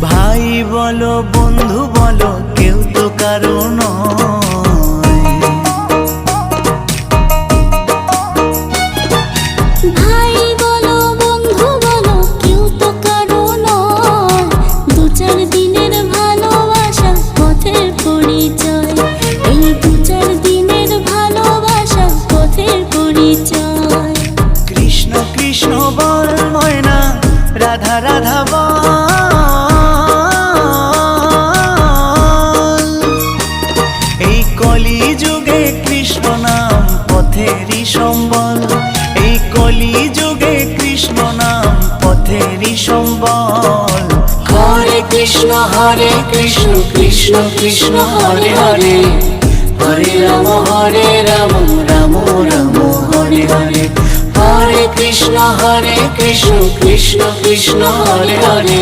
ভাই বলো বন্ধু বলো কেউ তো কারো নয়। ভাই বলো বন্ধু বলো কেউ তো কারো নয়। দু চার দিনের ভালোবাসা পথের পরিচয়। এই দু চার দিনের ভালোবাসা পথের পরিচয়। কৃষ্ণ কৃষ্ণ বল ময়না, রাধা রাধা বল। এই কলি যুগে কৃষ্ণ নাম পথেরই সম্বল। এই কলি যুগে কৃষ্ণ নাম পথেরই সম্বল। হরে কৃষ্ণ কৃষ্ণ কৃষ্ণ হরে হরে, হরে রাম রাম রাম হরে হরে। হরে কৃষ্ণ কৃষ্ণ কৃষ্ণ হরে হরে।